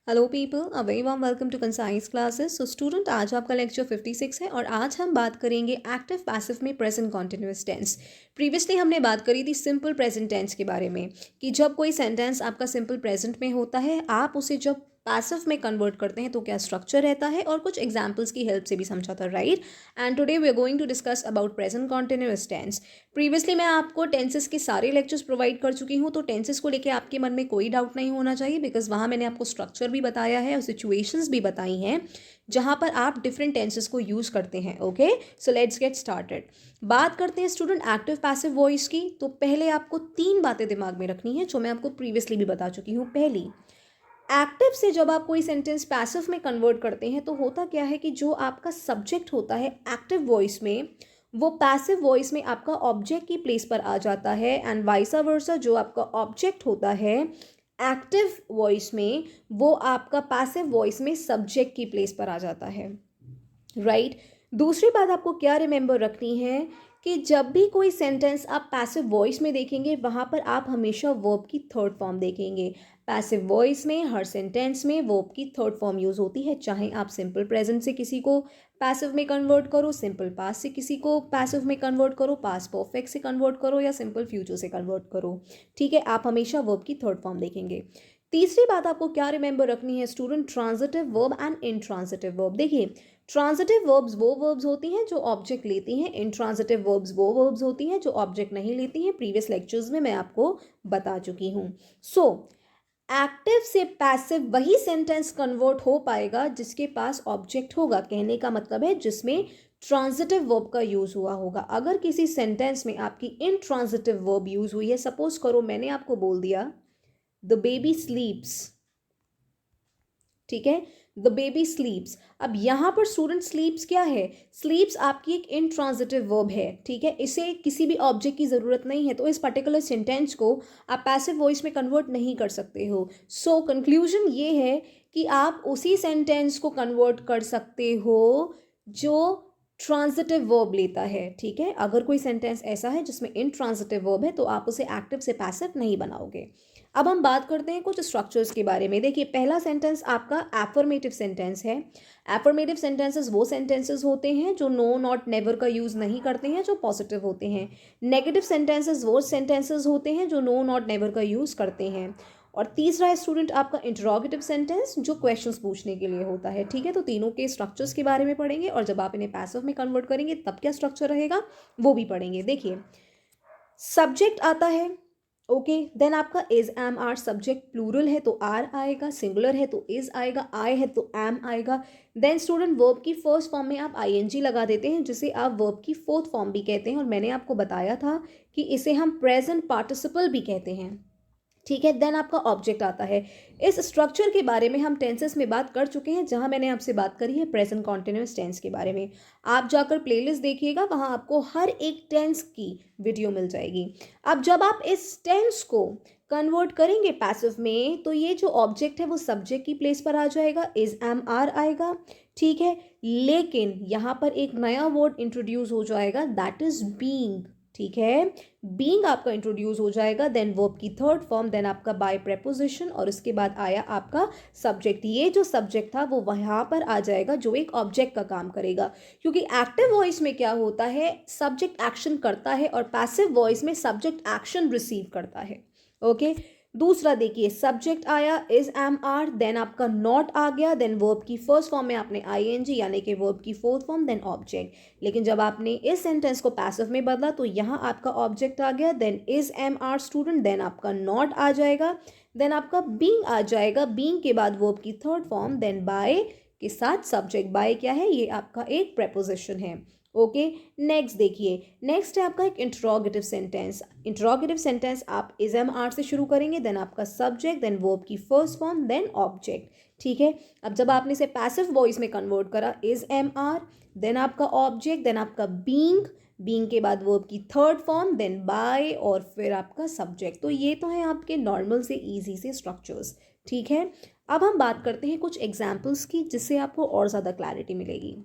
Hello people, a very warm welcome to concise classes. So student, आज आपका lecture 56 है और आज हम बात करेंगे एक्टिव पैसिव में प्रेजेंट कॉन्टिन्यूअस टेंस। प्रीवियसली हमने बात करी थी सिंपल प्रेजेंट टेंस के बारे में कि जब कोई सेंटेंस आपका सिंपल प्रेजेंट में होता है, आप उसे जब पैसिव में कन्वर्ट करते हैं तो क्या स्ट्रक्चर रहता है, और कुछ एग्जाम्पल्स की हेल्प से भी समझा था, right. And today we are going to discuss about present continuous tense. Previously मैं आपको टेंसेस के सारे लेक्चर्स प्रोवाइड कर चुकी हूँ, तो टेंसेस को लेकर आपके मन में कोई डाउट नहीं होना चाहिए, बिकॉज वहाँ मैंने आपको स्ट्रक्चर भी बताया है और सिचुएशंस भी बताई हैं जहाँ पर आप डिफरेंट टेंसेस को यूज़ करते हैं। Okay, so let's get started. बात करते हैं स्टूडेंट एक्टिव पैसिव वॉइस की। तो पहले आपको 3 बातें दिमाग में रखनी है जो मैं आपको प्रीवियसली भी बता चुकी हूँ। पहली, एक्टिव से जब आप कोई सेंटेंस पैसिव में कन्वर्ट करते हैं तो होता क्या है कि जो आपका सब्जेक्ट होता है एक्टिव वॉइस में, वो पैसिव वॉइस में आपका ऑब्जेक्ट की प्लेस पर आ जाता है, एंड वाइसा वर्सा जो आपका ऑब्जेक्ट होता है एक्टिव वॉइस में, वो आपका पैसिव वॉइस में सब्जेक्ट की प्लेस पर आ जाता है, राइट। दूसरी बात आपको क्या रिमेंबर रखनी है कि जब भी कोई सेंटेंस आप पैसिव वॉइस में देखेंगे, वहाँ पर आप हमेशा वर्ब की थर्ड फॉर्म देखेंगे। पैसिव वॉइस में हर सेंटेंस में वर्ब की थर्ड फॉर्म यूज़ होती है, चाहे आप सिंपल प्रेजेंट से किसी को पैसिव में कन्वर्ट करो, सिंपल पास्ट से किसी को पैसिव में कन्वर्ट करो, पास्ट परफेक्ट से कन्वर्ट करो, या सिंपल फ्यूचर से कन्वर्ट करो। ठीक है, आप हमेशा वर्ब की थर्ड फॉर्म देखेंगे। तीसरी बात आपको क्या रिमेंबर रखनी है student, transitive verb and intransitive verb. देखिए, ट्रांजिटिव वर्ब्स वो वर्ब्स होती हैं जो ऑब्जेक्ट लेती हैं, इनट्रांजिटिव वर्ब्स वो वर्ब्स होती हैं जो ऑब्जेक्ट नहीं लेती हैं। प्रीवियस लेक्चर्स में मैं आपको बता चुकी हूँ। सो एक्टिव से पैसिव वही सेंटेंस कन्वर्ट हो पाएगा जिसके पास ऑब्जेक्ट होगा। कहने का मतलब है जिसमें ट्रांजिटिव वर्ब का यूज हुआ होगा। अगर किसी सेंटेंस में आपकी इनट्रांजिटिव वर्ब यूज हुई है, सपोज करो मैंने आपको बोल दिया द बेबी स्लीप्स, ठीक है, द बेबी स्लीप्स। अब यहाँ पर स्टूडेंट स्लीप्स क्या है, स्लीप्स आपकी एक इनट्रांजिटिव वर्ब है, ठीक है, इसे किसी भी ऑब्जेक्ट की ज़रूरत नहीं है, तो इस पर्टिकुलर सेंटेंस को आप पैसिव वॉइस में कन्वर्ट नहीं कर सकते हो। सो कंक्लूजन ये है कि आप उसी सेंटेंस को कन्वर्ट कर सकते हो जो ट्रांजिटिव वर्ब लेता है, ठीक है। अगर कोई सेंटेंस ऐसा है जिसमें इनट्रांजिटिव वर्ब है तो आप उसे एक्टिव से पैसिव नहीं बनाओगे। अब हम बात करते हैं कुछ स्ट्रक्चर्स के बारे में। देखिए, पहला सेंटेंस आपका एफर्मेटिव सेंटेंस है। एफर्मेटिव सेंटेंसेस वो सेंटेंसेस होते हैं जो नो नॉट नेवर का यूज़ नहीं करते हैं, जो पॉजिटिव होते हैं। नेगेटिव सेंटेंसेस वो सेंटेंसेस होते हैं जो नो नॉट नेवर का यूज़ करते हैं। और तीसरा है स्टूडेंट आपका इंटरोगेटिव सेंटेंस, जो क्वेश्चंस पूछने के लिए होता है, ठीक है। तो तीनों के स्ट्रक्चर्स के बारे में पढ़ेंगे, और जब आप इन्हें पैसिव में कन्वर्ट करेंगे तब क्या स्ट्रक्चर रहेगा वो भी पढ़ेंगे। देखिए, सब्जेक्ट आता है, ओके, देन आपका is am are, subject plural है तो आर आएगा, सिंगुलर है तो इज आएगा, आई है तो एम आएगा। देन स्टूडेंट वर्ब की फर्स्ट फॉर्म में आप आईएनजी लगा देते हैं, जिसे आप वर्ब की फोर्थ फॉर्म भी कहते हैं, और मैंने आपको बताया था कि इसे हम प्रेजेंट पार्टिसिपल भी कहते हैं, ठीक है। देन आपका ऑब्जेक्ट आता है। इस स्ट्रक्चर के बारे में हम टेंसेस में बात कर चुके हैं, जहां मैंने आपसे बात करी है प्रेजेंट कॉन्टिन्यूअस टेंस के बारे में। आप जाकर प्लेलिस्ट देखिएगा, वहां आपको हर एक टेंस की वीडियो मिल जाएगी। अब जब आप इस टेंस को कन्वर्ट करेंगे पैसिव में, तो ये जो ऑब्जेक्ट है वो सब्जेक्ट की प्लेस पर आ जाएगा, इज एम आर आएगा, ठीक है। लेकिन यहाँ पर एक नया वर्ड इंट्रोड्यूस हो जाएगा, दैट इज बीइंग, ठीक है। बीइंग आपका इंट्रोड्यूस हो जाएगा, देन वर्ब की थर्ड फॉर्म, देन आपका बाय प्रेपोजिशन, और उसके बाद आया आपका सब्जेक्ट। ये जो सब्जेक्ट था वो वहां पर आ जाएगा जो एक ऑब्जेक्ट का काम करेगा, क्योंकि एक्टिव वॉइस में क्या होता है, सब्जेक्ट एक्शन करता है, और पैसिव वॉइस में सब्जेक्ट एक्शन रिसीव करता है। ओके, दूसरा देखिए, सब्जेक्ट आया इज एम आर, देन आपका नॉट आ गया, देन वर्ब की फर्स्ट फॉर्म में आपने आईएनजी यानी कि वर्ब की फोर्थ फॉर्म, देन ऑब्जेक्ट। लेकिन जब आपने इस सेंटेंस को पैसिव में बदला तो यहाँ आपका ऑब्जेक्ट आ गया, then is am are student, then आपका नॉट आ जाएगा, देन आपका बीइंग आ जाएगा, बीइंग के बाद वर्ब की थर्ड फॉर्म, देन बाय के साथ सब्जेक्ट। बाय क्या है, ये आपका एक प्रेपोजिशन है। ओके, नेक्स्ट देखिए, नेक्स्ट है आपका एक इंट्रोगेटिव सेंटेंस। इंट्रोगेटिव सेंटेंस आप इज एम आर से शुरू करेंगे, देन आपका सब्जेक्ट, देन वर्ब की फर्स्ट फॉर्म, देन ऑब्जेक्ट, ठीक है। अब जब आपने इसे पैसिव वॉइस में कन्वर्ट करा, इज एम आर, देन आपका ऑब्जेक्ट, देन आपका बीइंग, बीइंग के बाद वर्ब की थर्ड फॉर्म, देन बाय, और फिर आपका सब्जेक्ट। तो ये तो है आपके नॉर्मल से ईजी से स्ट्रक्चर्स, ठीक है। अब हम बात करते हैं कुछ एग्जाम्पल्स की, जिससे आपको और ज़्यादा क्लैरिटी मिलेगी।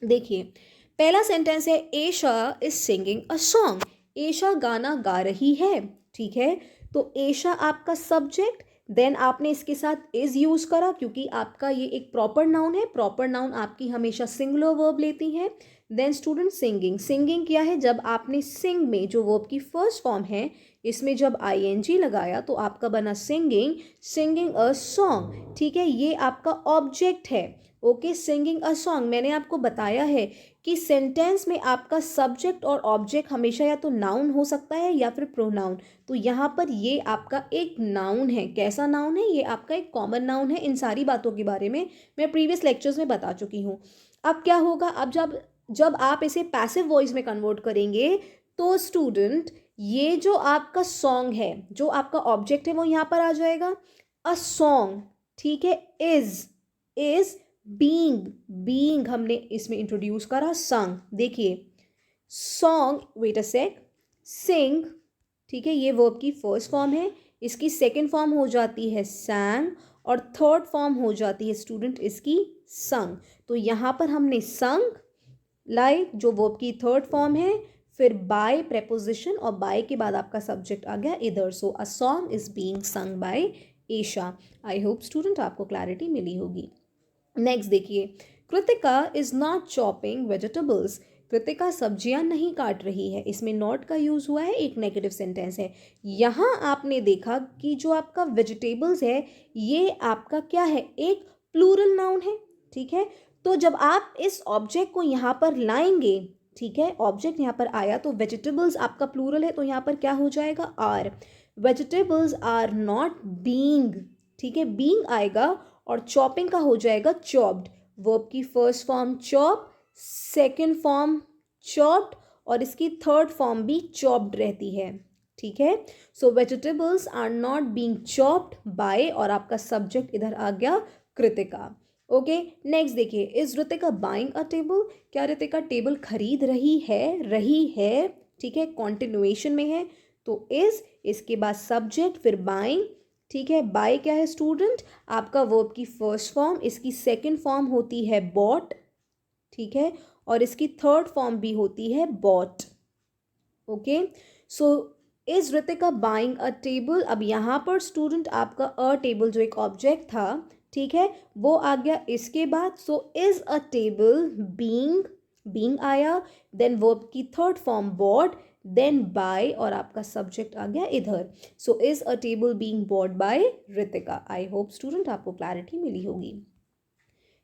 देखिए, पहला सेंटेंस है Esha is singing a song. Esha गाना गा रही है, ठीक है। तो एशा आपका सब्जेक्ट, देन आपने इसके साथ इज़ यूज़ करा क्योंकि आपका ये एक प्रॉपर नाउन है, प्रॉपर नाउन आपकी हमेशा सिंगुलर वर्ब लेती हैं। देन स्टूडेंट सिंगिंग, सिंगिंग क्या है, जब आपने सिंग में जो वर्ब की फर्स्ट फॉर्म है इसमें जब आईएनजी लगाया तो आपका बना सिंगिंग, सिंगिंग अ सॉन्ग, ठीक है, ये आपका ऑब्जेक्ट है। ओके, सिंगिंग अ सॉन्ग, मैंने आपको बताया है कि सेंटेंस में आपका सब्जेक्ट और ऑब्जेक्ट हमेशा या तो नाउन हो सकता है या फिर प्रोनाउन। तो यहाँ पर ये आपका एक नाउन है। कैसा नाउन है, ये आपका एक कॉमन नाउन है। इन सारी बातों के बारे में मैं प्रीवियस लेक्चर्स में बता चुकी हूँ। अब क्या होगा, अब जब जब आप इसे पैसिव वॉइस में कन्वर्ट करेंगे तो स्टूडेंट ये जो आपका सॉन्ग है, जो आपका ऑब्जेक्ट है वो यहाँ पर आ जाएगा अ सॉन्ग, ठीक है। इज बीइंग, बीइंग हमने इसमें इंट्रोड्यूस करा संग। देखिए सॉन्ग, वेट अ सेक, सिंग, ठीक है, ये वर्ब की फर्स्ट फॉर्म है, इसकी सेकंड फॉर्म हो जाती है सैंग और थर्ड फॉर्म हो जाती है स्टूडेंट इसकी संग। तो यहाँ पर हमने संग लाइक जो वर्ब की थर्ड फॉर्म है, फिर बाय प्रेपोजिशन और बाय के बाद आपका सब्जेक्ट आ गया इधर। So a song is being sung by Isha. I hope student आपको क्लैरिटी मिली होगी। नेक्स्ट देखिए, Kritika is not chopping vegetables, Kritika सब्जियां नहीं काट रही है, इसमें नॉट का यूज हुआ है, एक नेगेटिव सेंटेंस है। यहाँ आपने देखा कि जो आपका वेजिटेबल्स है ये आपका क्या है, एक प्लूरल नाउन है, ठीक है। तो जब आप इस ऑब्जेक्ट को यहाँ पर लाएंगे, ठीक है, ऑब्जेक्ट यहाँ पर आया तो वेजिटेबल्स आपका प्लूरल है तो यहाँ पर क्या हो जाएगा, are. Vegetables are not being, ठीक है, बीइंग आएगा और चॉपिंग का हो जाएगा चॉप्ड। वर्ब की first form chop, second form chopped और इसकी थर्ड फॉर्म भी चॉप्ड रहती है, ठीक है। So vegetables are not being chopped by और आपका सब्जेक्ट इधर आ गया कृतिका। ओके, नेक्स्ट देखिए, is Ritika buying a table, क्या ऋतिका टेबल खरीद रही है, ठीक है, कॉन्टिन्यूएशन में है तो इज, इसके बाद सब्जेक्ट फिर बाइंग, ठीक है। बाय क्या है स्टूडेंट, आपका वर्ब की फर्स्ट फॉर्म, इसकी सेकंड फॉर्म होती है बॉट, ठीक है, और इसकी थर्ड फॉर्म भी होती है bought. Okay, so is Ritika buying a table, अब यहाँ पर स्टूडेंट आपका अ टेबल जो एक ऑब्जेक्ट था, ठीक है, वो आ गया इसके बाद। So is a table being, being आया, देन वर्ब की third form bought, then by और आपका सब्जेक्ट आ गया इधर। So is a table being bought by Ritika. I hope student आपको क्लैरिटी मिली होगी।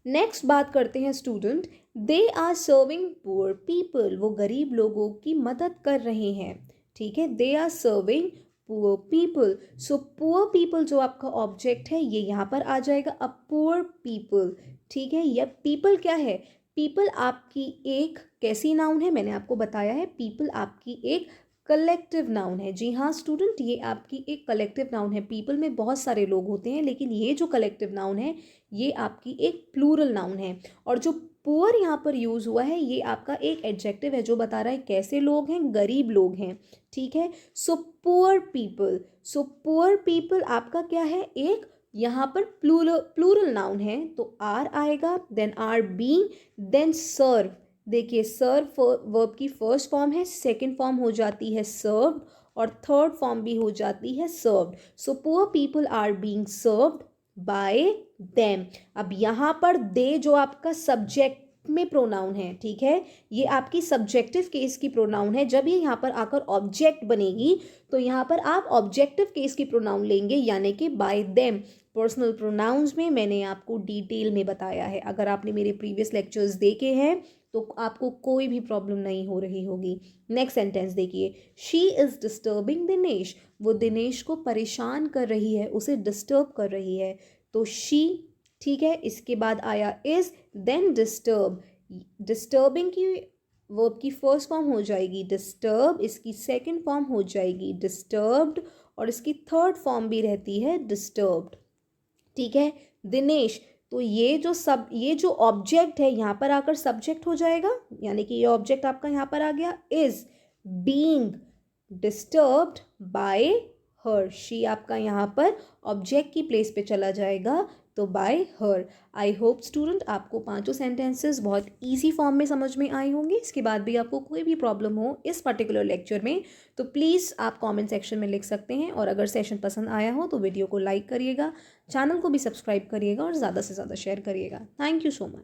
नेक्स्ट बात करते हैं student, they are serving poor people, वो गरीब लोगों की मदद कर रहे हैं, ठीक है। They are serving poor people, so poor people जो आपका ऑब्जेक्ट है ये यहाँ पर आ जाएगा अ पुअर पीपल, ठीक है। यह पीपल क्या है, पीपल आपकी एक कैसी नाउन है, मैंने आपको बताया है पीपल आपकी एक कलेक्टिव नाउन है। जी हाँ स्टूडेंट, ये आपकी एक कलेक्टिव नाउन है। पीपल में बहुत सारे लोग होते हैं लेकिन ये जो कलेक्टिव नाउन है ये आपकी एक प्लूरल नाउन है। और जो पुअर यहाँ पर यूज़ हुआ है ये आपका एक एडजेक्टिव है जो बता रहा है कैसे लोग हैं, गरीब लोग हैं, ठीक है। सो poor people, so poor people आपका क्या है, एक यहाँ पर प्लूरल नाउन है तो आर आएगा, देन आर बीइंग, देन सर्व। देखिए सर्व वर्ब की फर्स्ट फॉर्म है, सेकंड फॉर्म हो जाती है सर्व्ड और थर्ड फॉर्म भी हो जाती है served. So poor people are being served by them. अब यहाँ पर दे जो आपका सब्जेक्ट में प्रोनाउन है, ठीक है, ये आपकी सब्जेक्टिव केस की प्रोनाउन है। जब ये यहाँ पर आकर ऑब्जेक्ट बनेगी तो यहाँ पर आप ऑब्जेक्टिव केस की प्रोनाउन लेंगे यानी कि बाय देम। पर्सनल प्रोनाउंस में मैंने आपको डिटेल में बताया है, अगर आपने मेरे प्रीवियस लेक्चर्स देखे हैं तो आपको कोई भी प्रॉब्लम नहीं हो रही होगी। नेक्स्ट सेंटेंस देखिए, शी इज़ डिस्टर्बिंग दिनेश, वो दिनेश को परेशान कर रही है, उसे डिस्टर्ब कर रही है तो शी, ठीक है। इसके बाद आया इज, देन डिस्टर्ब, डिस्टर्बिंग की वर्ब की फर्स्ट फॉर्म हो जाएगी डिस्टर्ब, इसकी सेकंड फॉर्म हो जाएगी डिस्टर्ब्ड और इसकी थर्ड फॉर्म भी रहती है डिस्टर्ब्ड, ठीक है। दिनेश, तो ये जो ऑब्जेक्ट है यहाँ पर आकर सब्जेक्ट हो जाएगा यानी कि ये ऑब्जेक्ट आपका यहाँ पर आ गया is being disturbed bye her, she आपका यहाँ पर ऑब्जेक्ट की प्लेस पे चला जाएगा तो बाय हर। आई होप स्टूडेंट आपको पांचों सेंटेंसेस बहुत इजी फॉर्म में समझ में आए होंगे। इसके बाद भी आपको कोई भी प्रॉब्लम हो इस पर्टिकुलर लेक्चर में तो प्लीज़ आप कमेंट सेक्शन में लिख सकते हैं। और अगर सेशन पसंद आया हो तो वीडियो को लाइक करिएगा, चैनल को भी सब्सक्राइब करिएगा और ज़्यादा से ज़्यादा शेयर करिएगा। Thank you so much.